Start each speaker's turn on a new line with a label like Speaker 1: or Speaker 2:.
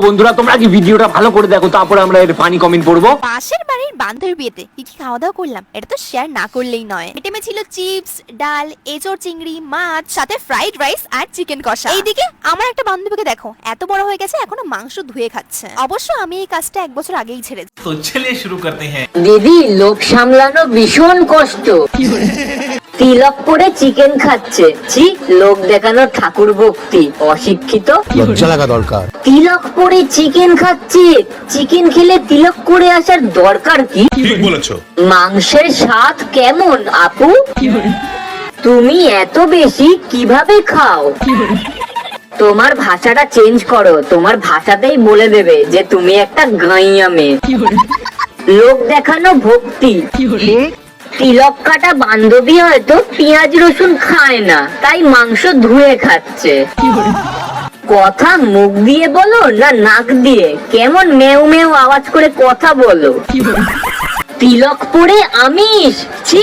Speaker 1: বন্ধুরা তোমরা কি ভিডিওটা ভালো করে দেখো, তারপরে আমরা এর ফানি কমেন্ট পড়বো।
Speaker 2: পাশের বাড়ির বান্ধবীর বিয়েতে কি কি খাওয়া দাওয়া করলাম এটা তো শেয়ার না করলেই নয়। আইটেমে ছিল চিপস, ডাল, এঁচড় চিংড়ি, মাছ, সাথে ফ্রাইড রাইস আর চিকেন কষা। এইদিকে আমার একটা বান্ধবীকে দেখো, এত বড় হয়ে গেছে এখনো মাংস ধুয়ে খাচ্ছে। অবশ্য আমি এই কাজটা 1 বছর আগেই ছেড়েছি।
Speaker 3: তো চলিয়ে শুরু করতে হ্যাঁ।
Speaker 4: দিদি, লোভ সামলানো ভীষণ কষ্ট। তিলক পরে চিকেন খাচ্ছে, ছি, লোক দেখানো ঠাকুর ভক্তি, অশিক্ষিত।
Speaker 5: লজ্জা লাগা দরকার।
Speaker 4: তিলক পরে চিকেন খাচ্ছে, চিকেন খেলে তিলক করে আসার দরকার কি?
Speaker 5: ঠিক বলেছো।
Speaker 4: মাংসের স্বাদ কেমন আপু? তুমি এত বেশি কিভাবে খাও? তোমার ভাষাটা চেঞ্জ করো, তোমার ভাষাতেই বলে দেবে যে তুমি একটা গাইয়া মেয়ে। লোক দেখানো ভক্তি। তিলক কাটা বান্ধবী হয়তো পেঁয়াজ রসুন খায় না, তাই মাংস ধুয়ে খাচ্ছে। কথা মুখ দিয়ে বলো না নাক দিয়ে? কেমন মেউ মেউ আওয়াজ করে কথা বলো। তিলক পরে আমিষ, ছি।